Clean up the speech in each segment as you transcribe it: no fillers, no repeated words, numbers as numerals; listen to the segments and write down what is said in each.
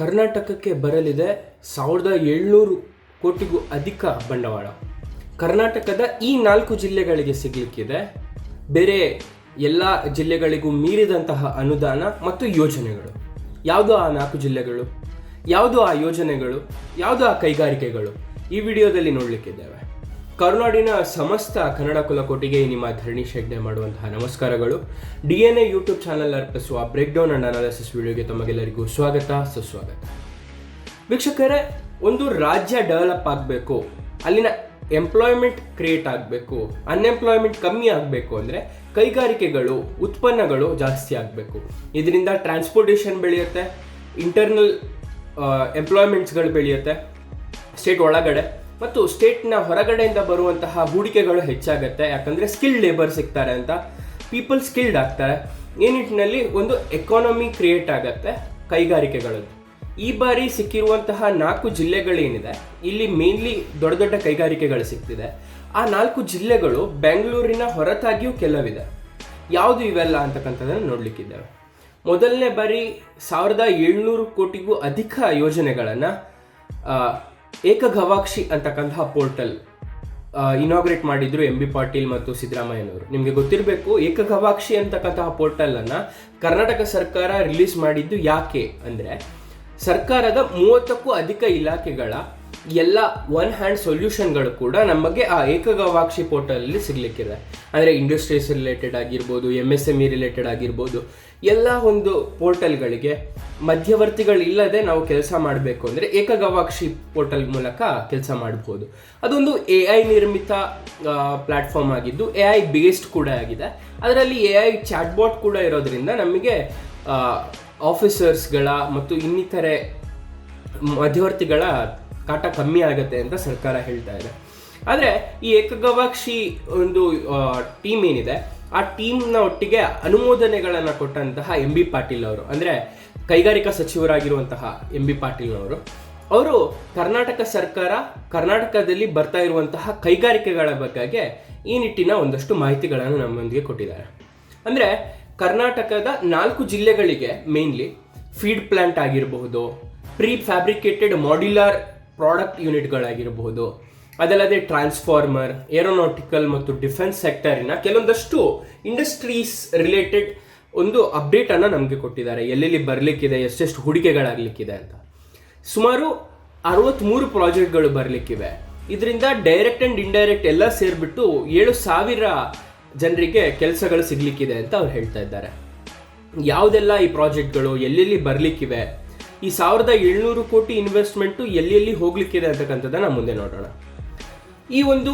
ಕರ್ನಾಟಕಕ್ಕೆ ಬರಲಿದೆ 1700 ಕೋಟಿಗೂ ಅಧಿಕ ಬಂಡವಾಳ. ಕರ್ನಾಟಕದ ಈ 4 ಜಿಲ್ಲೆಗಳಿಗೆ ಸಿಗಲಿಕ್ಕಿದೆ ಬೇರೆ ಎಲ್ಲ ಜಿಲ್ಲೆಗಳಿಗೂ ಮೀರಿದಂತಹ ಅನುದಾನ ಮತ್ತು ಯೋಜನೆಗಳು. ಯಾವುದು ಆ 4 ಜಿಲ್ಲೆಗಳು, ಯಾವುದು ಆ ಯೋಜನೆಗಳು, ಯಾವುದು ಆ ಕೈಗಾರಿಕೆಗಳು, ಈ ವಿಡಿಯೋದಲ್ಲಿ ನೋಡಲಿಕ್ಕಿದ್ದೇವೆ. ಕರುನಾಡಿನ ಸಮಸ್ತ ಕನ್ನಡ ಕುಲಕೋಟಿಗೆ ನಿಮ್ಮ ಧರಣೀಶ್ ಹೆಗ್ಡೆ ಮಾಡುವಂತಹ ನಮಸ್ಕಾರಗಳು. DNA ಯೂಟ್ಯೂಬ್ ಚಾನಲ್ ಅರ್ಪಿಸುವ ಬ್ರೇಕ್ ಡೌನ್ ಅಂಡ್ ಅನಾಲಿಸಿಸ್ ವಿಡಿಯೋಗೆ ತಮಗೆಲ್ಲರಿಗೂ ಸ್ವಾಗತ, ಸುಸ್ವಾಗತ. ವೀಕ್ಷಕರೇ, ಒಂದು ರಾಜ್ಯ ಡೆವಲಪ್ ಆಗಬೇಕು, ಅಲ್ಲಿನ ಎಂಪ್ಲಾಯ್ಮೆಂಟ್ ಕ್ರಿಯೇಟ್ ಆಗಬೇಕು, ಅನ್ಎಂಪ್ಲಾಯ್ಮೆಂಟ್ ಕಮ್ಮಿ ಆಗಬೇಕು ಅಂದರೆ ಕೈಗಾರಿಕೆಗಳು, ಉತ್ಪನ್ನಗಳು ಜಾಸ್ತಿ ಆಗಬೇಕು. ಇದರಿಂದ ಟ್ರಾನ್ಸ್ಪೋರ್ಟೇಷನ್ ಬೆಳೆಯುತ್ತೆ, ಇಂಟರ್ನಲ್ ಎಂಪ್ಲಾಯ್ಮೆಂಟ್ಸ್ಗಳು ಬೆಳೆಯುತ್ತೆ ಸ್ಟೇಟ್ ಒಳಗಡೆ, ಮತ್ತು ಸ್ಟೇಟ್ನ ಹೊರಗಡೆಯಿಂದ ಬರುವಂತಹ ಹೂಡಿಕೆಗಳು ಹೆಚ್ಚಾಗುತ್ತೆ. ಯಾಕಂದರೆ ಸ್ಕಿಲ್ಡ್ ಲೇಬರ್ ಸಿಗ್ತಾರೆ ಅಂತ, ಪೀಪಲ್ ಸ್ಕಿಲ್ಡ್ ಆಗ್ತಾರೆ. ಈ ನಿಟ್ಟಿನಲ್ಲಿ ಒಂದು ಎಕಾನಮಿ ಕ್ರಿಯೇಟ್ ಆಗುತ್ತೆ ಕೈಗಾರಿಕೆಗಳದ್ದು. ಈ ಬಾರಿ ಸಿಕ್ಕಿರುವಂತಹ 4 ಜಿಲ್ಲೆಗಳೇನಿದೆ, ಇಲ್ಲಿ ಮೇನ್ಲಿ ದೊಡ್ಡ ದೊಡ್ಡ ಕೈಗಾರಿಕೆಗಳು ಸಿಗ್ತಿದೆ. ಆ 4 ಜಿಲ್ಲೆಗಳು ಬೆಂಗಳೂರಿನ ಹೊರತಾಗಿಯೂ ಕೆಲವಿದೆ. ಯಾವುದು ಇವೆಲ್ಲ ಅಂತಕ್ಕಂಥದ್ದನ್ನು ನೋಡಲಿಕ್ಕಿದ್ದೇವೆ. ಮೊದಲನೇ ಬಾರಿ 1700 ಕೋಟಿಗೂ ಅಧಿಕ ಯೋಜನೆಗಳನ್ನು ಏಕಗವಾಕ್ಷಿ ಅಂತಕ್ಕಂತಹ ಪೋರ್ಟಲ್ ಇನಾಗ್ರೇಟ್ ಮಾಡಿದ್ರು MB ಪಾಟೀಲ್ ಮತ್ತು ಸಿದ್ದರಾಮಯ್ಯನವರು. ನಿಮಗೆ ಗೊತ್ತಿರಬೇಕು, ಏಕಗವಾಕ್ಷಿ ಅಂತಕ್ಕಂತಹ ಪೋರ್ಟಲನ್ನು ಕರ್ನಾಟಕ ಸರ್ಕಾರ ರಿಲೀಸ್ ಮಾಡಿದ್ದು ಯಾಕೆ ಅಂದರೆ, ಸರ್ಕಾರದ 30ಕ್ಕೂ ಅಧಿಕ ಇಲಾಖೆಗಳ ಎಲ್ಲ ಒನ್ ಹ್ಯಾಂಡ್ ಸೊಲ್ಯೂಷನ್ಗಳು ಕೂಡ ನಮಗೆ ಆ ಏಕಗವಾಕ್ಷಿ ಪೋರ್ಟಲಲ್ಲಿ ಸಿಗಲಿಕ್ಕಿದೆ. ಅಂದರೆ ಇಂಡಸ್ಟ್ರೀಸ್ ರಿಲೇಟೆಡ್ ಆಗಿರ್ಬೋದು, MSME ರಿಲೇಟೆಡ್ ಆಗಿರ್ಬೋದು, ಎಲ್ಲ ಒಂದು ಪೋರ್ಟಲ್ಗಳಿಗೆ ಮಧ್ಯವರ್ತಿಗಳಿಲ್ಲದೆ ನಾವು ಕೆಲಸ ಮಾಡಬೇಕು ಅಂದರೆ ಏಕಗವಾಕ್ಷಿ ಪೋರ್ಟಲ್ ಮೂಲಕ ಕೆಲಸ ಮಾಡಬಹುದು. ಅದೊಂದು AI ನಿರ್ಮಿತ ಪ್ಲ್ಯಾಟ್ಫಾರ್ಮ್ ಆಗಿದ್ದು AI ಬೇಸ್ಡ್ ಕೂಡ ಆಗಿದೆ. ಅದರಲ್ಲಿ AI ಚಾಟ್ಬಾಟ್ ಕೂಡ ಇರೋದ್ರಿಂದ ನಮಗೆ ಆಫೀಸರ್ಸ್ಗಳ ಮತ್ತು ಇನ್ನಿತರೆ ಮಧ್ಯವರ್ತಿಗಳ ಕಾಟ ಕಮ್ಮಿ ಆಗುತ್ತೆ ಅಂತ ಸರ್ಕಾರ ಹೇಳ್ತಾ ಇದೆ. ಆದರೆ ಈ ಏಕಗವಾಕ್ಷಿ ಒಂದು ಟೀಮ್ ಏನಿದೆ, ಆ ಟೀಮ್ನ ಒಟ್ಟಿಗೆ ಅನುಮೋದನೆಗಳನ್ನು ಕೊಟ್ಟಂತಹ MB ಪಾಟೀಲ್ ಅವರು, ಅಂದರೆ ಕೈಗಾರಿಕಾ ಸಚಿವರಾಗಿರುವಂತಹ MB ಪಾಟೀಲ್ನವರು, ಅವರು ಕರ್ನಾಟಕ ಸರ್ಕಾರ ಕರ್ನಾಟಕದಲ್ಲಿ ಬರ್ತಾ ಇರುವಂತಹ ಕೈಗಾರಿಕೆಗಳ ಬಗ್ಗೆ ಈ ನಿಟ್ಟಿನ ಒಂದಷ್ಟು ಮಾಹಿತಿಗಳನ್ನು ನಮ್ಮೊಂದಿಗೆ ಕೊಟ್ಟಿದ್ದಾರೆ. ಅಂದರೆ ಕರ್ನಾಟಕದ 4 ಜಿಲ್ಲೆಗಳಿಗೆ ಮೇನ್ಲಿ ಫೀಡ್ ಪ್ಲಾಂಟ್ ಆಗಿರಬಹುದು, ಪ್ರೀ ಫ್ಯಾಬ್ರಿಕೇಟೆಡ್ ಮಾಡ್ಯುಲರ್ ಪ್ರಾಡಕ್ಟ್ ಯೂನಿಟ್ಗಳಾಗಿರಬಹುದು, ಅದಲ್ಲದೆ ಟ್ರಾನ್ಸ್ಫಾರ್ಮರ್, ಏರೋನಾಟಿಕಲ್ ಮತ್ತು ಡಿಫೆನ್ಸ್ ಸೆಕ್ಟರಿನ ಕೆಲವೊಂದಷ್ಟು ಇಂಡಸ್ಟ್ರೀಸ್ ರಿಲೇಟೆಡ್ ಒಂದು ಅಪ್ಡೇಟನ್ನು ನಮಗೆ ಕೊಟ್ಟಿದ್ದಾರೆ. ಎಲ್ಲೆಲ್ಲಿ ಬರಲಿಕ್ಕಿದೆ, ಎಷ್ಟೆಷ್ಟು ಹೂಡಿಕೆಗಳಾಗಲಿಕ್ಕಿದೆ ಅಂತ. ಸುಮಾರು 63 ಪ್ರಾಜೆಕ್ಟ್ಗಳು ಬರಲಿಕ್ಕಿವೆ. ಇದರಿಂದ ಡೈರೆಕ್ಟ್ ಆ್ಯಂಡ್ ಇಂಡೈರೆಕ್ಟ್ ಎಲ್ಲ ಸೇರಿಬಿಟ್ಟು 7,000 ಜನರಿಗೆ ಕೆಲಸಗಳು ಸಿಗಲಿಕ್ಕಿದೆ ಅಂತ ಅವ್ರು ಹೇಳ್ತಾ ಇದ್ದಾರೆ. ಯಾವುದೆಲ್ಲ ಈ ಪ್ರಾಜೆಕ್ಟ್ಗಳು, ಎಲ್ಲೆಲ್ಲಿ ಬರಲಿಕ್ಕಿವೆ, ಈ 1700 ಕೋಟಿ ಇನ್ವೆಸ್ಟ್ಮೆಂಟು ಎಲ್ಲಿ ಹೋಗ್ಲಿಕ್ಕಿದೆ ಅಂತಕ್ಕಂಥದ್ದನ್ನು ಮುಂದೆ ನೋಡೋಣ. ಈ ಒಂದು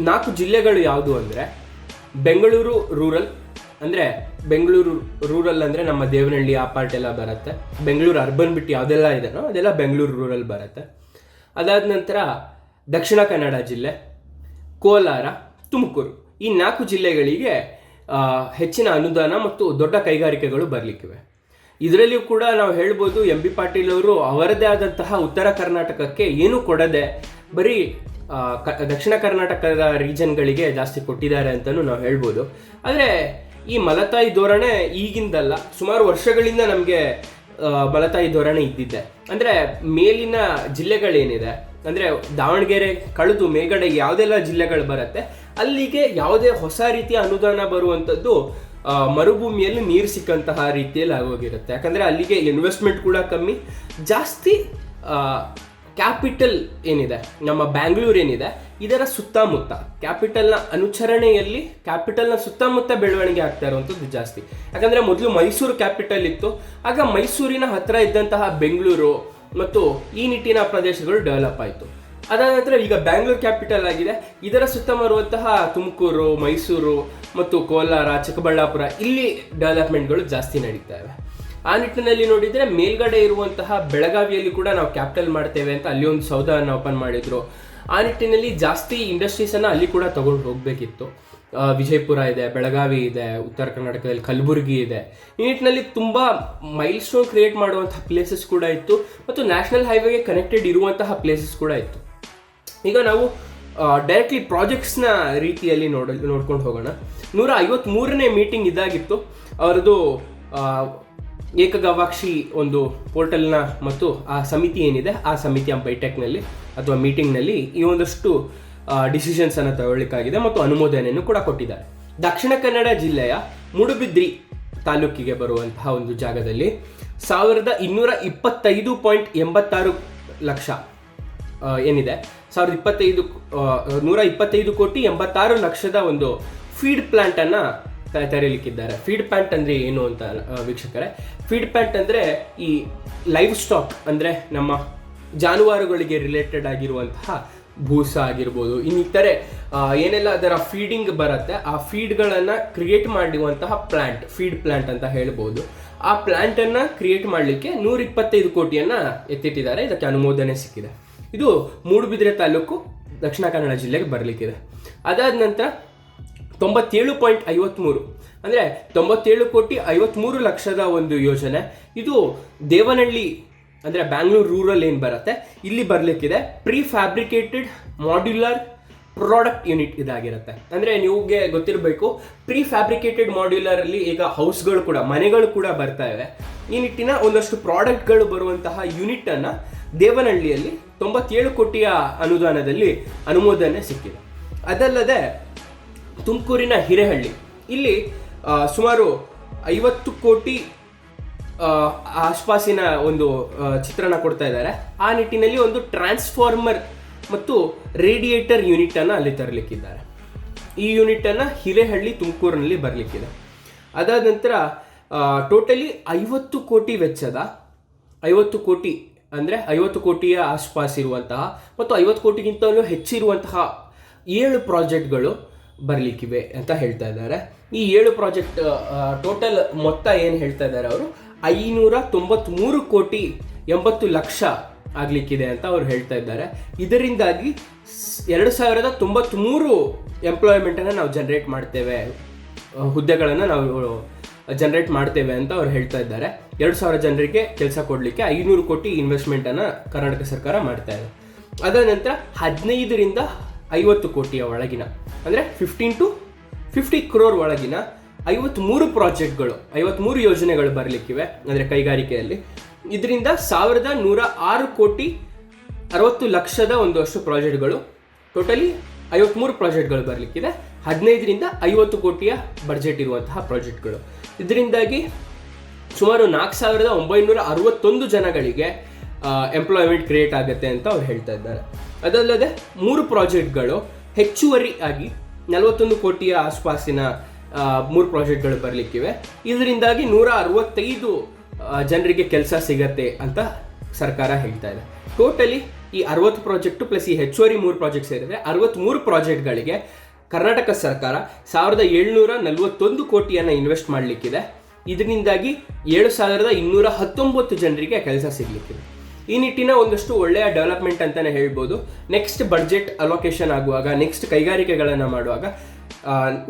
4 ಜಿಲ್ಲೆಗಳು ಯಾವುದು ಅಂದರೆ, ಬೆಂಗಳೂರು ರೂರಲ್, ಅಂದರೆ ಬೆಂಗಳೂರು ರೂರಲ್ ಅಂದರೆ ನಮ್ಮ ದೇವನಹಳ್ಳಿ ಆ ಪಾರ್ಟ್ ಎಲ್ಲ ಬರುತ್ತೆ. ಬೆಂಗಳೂರು ಅರ್ಬನ್ ಬಿಟ್ಟು ಯಾವುದೆಲ್ಲ ಇದೆನೋ ಅದೆಲ್ಲ ಬೆಂಗಳೂರು ರೂರಲ್ ಬರುತ್ತೆ. ಅದಾದ ನಂತರ ದಕ್ಷಿಣ ಕನ್ನಡ ಜಿಲ್ಲೆ, ಕೋಲಾರ, ತುಮಕೂರು, ಈ 4 ಜಿಲ್ಲೆಗಳಿಗೆ ಹೆಚ್ಚಿನ ಅನುದಾನ ಮತ್ತು ದೊಡ್ಡ ಕೈಗಾರಿಕೆಗಳು ಬರಲಿಕ್ಕಿವೆ. ಇದರಲ್ಲಿಯೂ ಕೂಡ ನಾವು ಹೇಳ್ಬೋದು, MB ಪಾಟೀಲ್ ಅವರು ಅವರದೇ ಆದಂತಹ ಉತ್ತರ ಕರ್ನಾಟಕಕ್ಕೆ ಏನು ಕೊಡದೆ ಬರೀ ದಕ್ಷಿಣ ಕರ್ನಾಟಕದ ರೀಜನ್ಗಳಿಗೆ ಜಾಸ್ತಿ ಕೊಟ್ಟಿದ್ದಾರೆ ಅಂತಲೂ ನಾವು ಹೇಳ್ಬೋದು. ಆದರೆ ಈ ಮಲತಾಯಿ ಧೋರಣೆ ಈಗಿಂದಲ್ಲ, ಸುಮಾರು ವರ್ಷಗಳಿಂದ ನಮಗೆ ಮಲತಾಯಿ ಧೋರಣೆ ಇದ್ದಿದ್ದೆ. ಅಂದರೆ ಮೇಲಿನ ಜಿಲ್ಲೆಗಳೇನಿದೆ, ಅಂದರೆ ದಾವಣಗೆರೆ ಕಳೆದು ಮೇಲ್ಗಡೆ ಯಾವುದೆಲ್ಲ ಜಿಲ್ಲೆಗಳು ಬರುತ್ತೆ, ಅಲ್ಲಿಗೆ ಯಾವುದೇ ಹೊಸ ರೀತಿಯ ಅನುದಾನ ಬರುವಂಥದ್ದು ಮರುಭೂಮಿಯಲ್ಲಿ ನೀರು ಸಿಕ್ಕಂತಹ ರೀತಿಯಲ್ಲಿ ಆಗೋಗಿರುತ್ತೆ. ಯಾಕಂದರೆ ಅಲ್ಲಿಗೆ ಇನ್ವೆಸ್ಟ್ಮೆಂಟ್ ಕೂಡ ಕಮ್ಮಿ, ಜಾಸ್ತಿ ಕ್ಯಾಪಿಟಲ್ ಏನಿದೆ ನಮ್ಮ ಬ್ಯಾಂಗ್ಳೂರ್ ಏನಿದೆ, ಇದರ ಸುತ್ತಮುತ್ತ ಕ್ಯಾಪಿಟಲ್ನ ಅನುಚರಣೆಯಲ್ಲಿ ಕ್ಯಾಪಿಟಲ್ನ ಸುತ್ತಮುತ್ತ ಬೆಳವಣಿಗೆ ಆಗ್ತಾ ಇರುವಂಥದ್ದು ಜಾಸ್ತಿ. ಯಾಕಂದರೆ ಮೊದಲು ಮೈಸೂರು ಕ್ಯಾಪಿಟಲ್ ಇತ್ತು, ಆಗ ಮೈಸೂರಿನ ಹತ್ತಿರ ಇದ್ದಂತಹ ಬೆಂಗಳೂರು ಮತ್ತು ಈ ನಿಟ್ಟಿನ ಪ್ರದೇಶಗಳು ಡೆವಲಪ್ ಆಯಿತು. ಅದಾದ ನಂತರ ಈಗ ಬ್ಯಾಂಗ್ಳೂರ್ ಕ್ಯಾಪಿಟಲ್ ಆಗಿದೆ. ಇದರ ಸುತ್ತ ಬರುವಂತಹ ತುಮಕೂರು, ಮೈಸೂರು ಮತ್ತು ಕೋಲಾರ, ಚಿಕ್ಕಬಳ್ಳಾಪುರ, ಇಲ್ಲಿ ಡೆವಲಪ್ಮೆಂಟ್ಗಳು ಜಾಸ್ತಿ ನಡೀತಾ ಇವೆ. ಆ ನಿಟ್ಟಿನಲ್ಲಿ ನೋಡಿದರೆ ಮೇಲ್ಗಡೆ ಇರುವಂತಹ ಬೆಳಗಾವಿಯಲ್ಲಿ ಕೂಡ ನಾವು ಕ್ಯಾಪಿಟಲ್ ಮಾಡ್ತೇವೆ ಅಂತ ಅಲ್ಲಿ ಒಂದು ಸೌಧವನ್ನು ಓಪನ್ ಮಾಡಿದ್ರು. ಆ ನಿಟ್ಟಿನಲ್ಲಿ ಜಾಸ್ತಿ ಇಂಡಸ್ಟ್ರೀಸನ್ನು ಅಲ್ಲಿ ಕೂಡ ತಗೊಂಡು ಹೋಗಬೇಕಿತ್ತು. ವಿಜಯಪುರ ಇದೆ, ಬೆಳಗಾವಿ ಇದೆ, ಉತ್ತರ ಕರ್ನಾಟಕದಲ್ಲಿ ಕಲಬುರಗಿ ಇದೆ. ಈ ನಿಟ್ಟಿನಲ್ಲಿ ತುಂಬ ಮೈಲ್ ಸ್ಟೋನ್ ಕ್ರಿಯೇಟ್ ಮಾಡುವಂತಹ ಪ್ಲೇಸಸ್ ಕೂಡ ಇತ್ತು, ಮತ್ತು ನ್ಯಾಷನಲ್ ಹೈವೇಗೆ ಕನೆಕ್ಟೆಡ್ ಇರುವಂತಹ ಪ್ಲೇಸಸ್ ಕೂಡ ಇತ್ತು. ಈಗ ನಾವು ಡೈರೆಕ್ಟ್ಲಿ ಪ್ರಾಜೆಕ್ಟ್ಸ್ನ ರೀತಿಯಲ್ಲಿ ನೋಡ್ಕೊಂಡು ಹೋಗೋಣ. 153ನೇ ಮೀಟಿಂಗ್ ಇದಾಗಿತ್ತು ಅವರದು ಏಕಗವಾಕ್ಷಿ ಒಂದು ಪೋರ್ಟಲ್ನ ಮತ್ತು ಆ ಸಮಿತಿ ಏನಿದೆ ಆ ಸಮಿತಿಯ ಬೈಟೆಕ್ನಲ್ಲಿ ಅಥವಾ ಮೀಟಿಂಗ್ನಲ್ಲಿ ಈ ಒಂದಷ್ಟು ಡಿಸಿಷನ್ಸನ್ನು ತಗೊಳ್ಳಿಕ್ಕಾಗಿದೆ ಮತ್ತು ಅನುಮೋದನೆಯನ್ನು ಕೂಡ ಕೊಟ್ಟಿದ್ದಾರೆ. ದಕ್ಷಿಣ ಕನ್ನಡ ಜಿಲ್ಲೆಯ ಮೂಡುಬಿದ್ರಿ ತಾಲೂಕಿಗೆ ಬರುವಂತಹ ಒಂದು ಜಾಗದಲ್ಲಿ 1225.86 ಲಕ್ಷ ಏನಿದೆ 125 ಕೋಟಿ 86 ಲಕ್ಷದ ಒಂದು ಫೀಡ್ ಪ್ಲಾಂಟನ್ನು ತೆರೆಯಲಿಕ್ಕಿದ್ದಾರೆ. ಫೀಡ್ ಪ್ಲಾಂಟ್ ಅಂದರೆ ಏನು ಅಂತ ವೀಕ್ಷಕರೇ, ಫೀಡ್ ಪ್ಲಾಂಟ್ ಅಂದರೆ ಈ ಲೈವ್ ಸ್ಟಾಕ್ ಅಂದರೆ ನಮ್ಮ ಜಾನುವಾರುಗಳಿಗೆ ರಿಲೇಟೆಡ್ ಆಗಿರುವಂತಹ ಭೂಸ ಆಗಿರ್ಬೋದು, ಇನ್ನಿತರೆ ಏನೆಲ್ಲ ಅದರ ಫೀಡಿಂಗ್ ಬರುತ್ತೆ ಆ ಫೀಡ್ಗಳನ್ನು ಕ್ರಿಯೇಟ್ ಮಾಡುವಂತಹ ಪ್ಲಾಂಟ್, ಫೀಡ್ ಪ್ಲಾಂಟ್ ಅಂತ ಹೇಳ್ಬೋದು. ಆ ಪ್ಲಾಂಟನ್ನು ಕ್ರಿಯೇಟ್ ಮಾಡಲಿಕ್ಕೆ 125 ಕೋಟಿಯನ್ನು ಎತ್ತಿಟ್ಟಿದ್ದಾರೆ. ಇದಕ್ಕೆ ಅನುಮೋದನೆ ಸಿಕ್ಕಿದೆ. ಇದು ಮೂಡುಬಿದಿರೆ ತಾಲೂಕು ದಕ್ಷಿಣ ಕನ್ನಡ ಜಿಲ್ಲೆಗೆ ಬರಲಿಕ್ಕಿದೆ. ಅದಾದ ನಂತರ 97.53 ಅಂದರೆ 97 ಕೋಟಿ 53 ಲಕ್ಷದ ಒಂದು ಯೋಜನೆ. ಇದು ದೇವನಹಳ್ಳಿ ಅಂದರೆ ಬ್ಯಾಂಗ್ಳೂರು ರೂರಲ್ ಏನು ಬರುತ್ತೆ ಇಲ್ಲಿ ಬರಲಿಕ್ಕಿದೆ. Prefabricated modular product unit ಇದಾಗಿರುತ್ತೆ. ಅಂದರೆ ನಿಮಗೆ ಗೊತ್ತಿರಬೇಕು, ಪ್ರೀ ಫ್ಯಾಬ್ರಿಕೇಟೆಡ್ ಮಾಡ್ಯುಲರಲ್ಲಿ ಈಗ ಹೌಸ್ಗಳು ಕೂಡ, ಮನೆಗಳು ಕೂಡ ಬರ್ತಾ ಇವೆ. ಈ ನಿಟ್ಟಿನ ಒಂದಷ್ಟು ಪ್ರಾಡಕ್ಟ್ಗಳು ಬರುವಂತಹ ಯೂನಿಟನ್ನು ದೇವನಹಳ್ಳಿಯಲ್ಲಿ 97 ಕೋಟಿಯ ಅನುದಾನದಲ್ಲಿ ಅನುಮೋದನೆ ಸಿಕ್ಕಿದೆ. ಅದಲ್ಲದೆ ತುಮಕೂರಿನ ಹಿರೇಹಳ್ಳಿ ಇಲ್ಲಿ ಸುಮಾರು 50 ಕೋಟಿ ಆಸ್ಪಾಸಿನ ಒಂದು ಚಿತ್ರಣ ಕೊಡ್ತಾ ಇದ್ದಾರೆ. ಆ ನಿಟ್ಟಿನಲ್ಲಿ ಒಂದು ಟ್ರಾನ್ಸ್ಫಾರ್ಮರ್ ಮತ್ತು ರೇಡಿಯೇಟರ್ ಯೂನಿಟನ್ನು ಅಲ್ಲಿ ತರಲಿಕ್ಕಿದ್ದಾರೆ. ಈ ಯೂನಿಟನ್ನು ಹಿರೇಹಳ್ಳಿ ತುಮಕೂರಿನಲ್ಲಿ ಬರಲಿಕ್ಕಿದೆ. ಅದಾದ ನಂತರ ಟೋಟಲಿ 50 ಕೋಟಿ ವೆಚ್ಚದ 50 ಕೋಟಿ ಅಂದರೆ 50 ಕೋಟಿಯ ಆಸ್ಪಾಸ್ ಇರುವಂತಹ ಮತ್ತು 50 ಕೋಟಿಗಿಂತಲೂ ಹೆಚ್ಚಿರುವಂತಹ 7 ಪ್ರಾಜೆಕ್ಟ್ಗಳು ಬರಲಿಕ್ಕಿವೆ ಅಂತ ಹೇಳ್ತಾ ಇದ್ದಾರೆ. ಈ 7 ಪ್ರಾಜೆಕ್ಟ್ ಟೋಟಲ್ ಮೊತ್ತ ಏನು ಹೇಳ್ತಾ ಇದ್ದಾರೆ ಅವರು 593 ಕೋಟಿ 80 ಲಕ್ಷ ಆಗಲಿಕ್ಕಿದೆ ಅಂತ ಅವ್ರು ಹೇಳ್ತಾ ಇದ್ದಾರೆ. ಇದರಿಂದಾಗಿ 2093 ಎಂಪ್ಲಾಯ್ಮೆಂಟನ್ನು ನಾವು ಜನರೇಟ್ ಮಾಡ್ತೇವೆ, ಹುದ್ದೆಗಳನ್ನು ನಾವು ಜನರೇಟ್ ಮಾಡ್ತೇವೆ ಅಂತ ಅವ್ರು ಹೇಳ್ತಾ ಇದ್ದಾರೆ. 2000 ಜನರಿಗೆ ಕೆಲಸ ಕೊಡಲಿಕ್ಕೆ 500 ಕೋಟಿ ಇನ್ವೆಸ್ಟ್ಮೆಂಟನ್ನು ಕರ್ನಾಟಕ ಸರ್ಕಾರ ಮಾಡ್ತಾ ಇದೆ. ಅದಾದ ನಂತರ 15ರಿಂದ 50 ಕೋಟಿಯ ಒಳಗಿನ ಅಂದರೆ 15 to 50 crore ಒಳಗಿನ 53 ಪ್ರಾಜೆಕ್ಟ್ಗಳು, 53 ಯೋಜನೆಗಳು ಬರಲಿಕ್ಕಿವೆ ಅಂದರೆ ಕೈಗಾರಿಕೆಯಲ್ಲಿ. ಇದರಿಂದ 1106 ಕೋಟಿ 60 ಲಕ್ಷದ ಒಂದಷ್ಟು ಪ್ರಾಜೆಕ್ಟ್ಗಳು, ಟೋಟಲಿ 53 ಪ್ರಾಜೆಕ್ಟ್ಗಳು ಬರಲಿಕ್ಕಿದೆ. 15ರಿಂದ 50 ಕೋಟಿಯ ಬಡ್ಜೆಟ್ ಇರುವಂತಹ ಪ್ರಾಜೆಕ್ಟ್ಗಳು. ಇದರಿಂದಾಗಿ ಸುಮಾರು 4961 ಜನಗಳಿಗೆ ಎಂಪ್ಲಾಯ್ಮೆಂಟ್ ಕ್ರಿಯೇಟ್ ಆಗುತ್ತೆ ಅಂತ ಅವ್ರು ಹೇಳ್ತಾ ಇದ್ದಾರೆ. ಅದಲ್ಲದೆ 3 ಪ್ರಾಜೆಕ್ಟ್ಗಳು ಹೆಚ್ಚುವರಿ ಆಗಿ 41 ಕೋಟಿಯ ಆಸ್ಪಾಸಿನ 3 ಪ್ರಾಜೆಕ್ಟ್ಗಳು ಬರಲಿಕ್ಕಿವೆ. ಇದರಿಂದಾಗಿ 165 ಜನರಿಗೆ ಕೆಲಸ ಸಿಗತ್ತೆ ಅಂತ ಸರ್ಕಾರ ಹೇಳ್ತಾ ಇದೆ. ಟೋಟಲಿ ಈ 60 ಪ್ರಾಜೆಕ್ಟು ಪ್ಲಸ್ ಈ ಹೆಚ್ಚುವರಿ 3 ಪ್ರಾಜೆಕ್ಟ್ ಸೇರಿದರೆ 63 ಪ್ರಾಜೆಕ್ಟ್ಗಳಿಗೆ ಕರ್ನಾಟಕ ಸರ್ಕಾರ 1741 ಕೋಟಿಯನ್ನು ಇನ್ವೆಸ್ಟ್ ಮಾಡಲಿಕ್ಕಿದೆ. ಇದರಿಂದಾಗಿ 7219 ಜನರಿಗೆ ಕೆಲಸ ಸಿಗಲಿಕ್ಕಿದೆ. ಈ ನಿಟ್ಟಿನ ಒಂದಷ್ಟು ಒಳ್ಳೆಯ ಡೆವಲಪ್ಮೆಂಟ್ ಅಂತಲೇ ಹೇಳ್ಬೋದು. ನೆಕ್ಸ್ಟ್ ಬಡ್ಜೆಟ್ ಅಲೋಕೇಶನ್ ಆಗುವಾಗ, ನೆಕ್ಸ್ಟ್ ಕೈಗಾರಿಕೆಗಳನ್ನು ಮಾಡುವಾಗ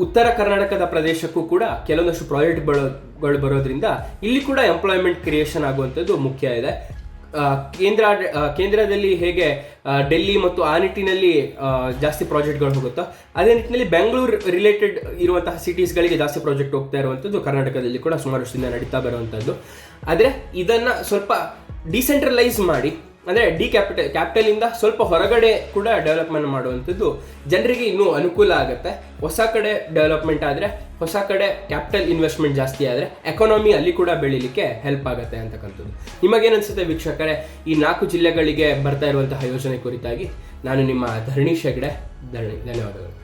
ಉತ್ತರ ಕರ್ನಾಟಕದ ಪ್ರದೇಶಕ್ಕೂ ಕೂಡ ಕೆಲವೊಂದಷ್ಟು ಪ್ರಾಜೆಕ್ಟ್ಗಳು ಬರೋದ್ರಿಂದ ಇಲ್ಲಿ ಕೂಡ ಎಂಪ್ಲಾಯ್ಮೆಂಟ್ ಕ್ರಿಯೇಷನ್ ಆಗುವಂಥದ್ದು ಮುಖ್ಯ ಇದೆ. ಕೇಂದ್ರದಲ್ಲಿ ಹೇಗೆ ಡೆಲ್ಲಿ ಮತ್ತು ಆ ನಿಟ್ಟಿನಲ್ಲಿ ಜಾಸ್ತಿ ಪ್ರಾಜೆಕ್ಟ್ಗಳು ಹೋಗುತ್ತೋ ಅದೇ ನಿಟ್ಟಿನಲ್ಲಿ ಬೆಂಗಳೂರು ರಿಲೇಟೆಡ್ ಇರುವಂತಹ ಸಿಟೀಸ್ಗಳಿಗೆ ಜಾಸ್ತಿ ಪ್ರಾಜೆಕ್ಟ್ ಹೋಗ್ತಾ ಇರುವಂಥದ್ದು ಕರ್ನಾಟಕದಲ್ಲಿ ಕೂಡ ಸುಮಾರು ವರ್ಷದಿಂದ ನಡೀತಾ ಬರುವಂಥದ್ದು. ಆದರೆ ಇದನ್ನು ಸ್ವಲ್ಪ ಡಿಸೆಂಟ್ರಲೈಸ್ ಮಾಡಿ, ಅಂದರೆ ಕ್ಯಾಪಿಟಲಿಂದ ಸ್ವಲ್ಪ ಹೊರಗಡೆ ಕೂಡ ಡೆವಲಪ್ಮೆಂಟ್ ಮಾಡುವಂಥದ್ದು ಜನರಿಗೆ ಇನ್ನೂ ಅನುಕೂಲ ಆಗುತ್ತೆ. ಹೊಸ ಕಡೆ ಡೆವಲಪ್ಮೆಂಟ್ ಆದರೆ, ಹೊಸ ಕಡೆ ಕ್ಯಾಪಿಟಲ್ ಇನ್ವೆಸ್ಟ್ಮೆಂಟ್ ಜಾಸ್ತಿ ಆದರೆ ಎಕಾನಮಿ ಅಲ್ಲಿ ಕೂಡ ಬೆಳೀಲಿಕ್ಕೆ ಹೆಲ್ಪ್ ಆಗುತ್ತೆ ಅಂತಕ್ಕಂಥದ್ದು. ನಿಮಗೇನನ್ಸುತ್ತೆ ವೀಕ್ಷಕರೇ ಈ 4 ಜಿಲ್ಲೆಗಳಿಗೆ ಬರ್ತಾ ಇರುವಂತಹ ಯೋಜನೆ ಕುರಿತಾಗಿ? ನಾನು ನಿಮ್ಮ ಧರಣೀಶ್ ಹೆಗ್ಡೆ. ಧರಣಿ, ಧನ್ಯವಾದಗಳು.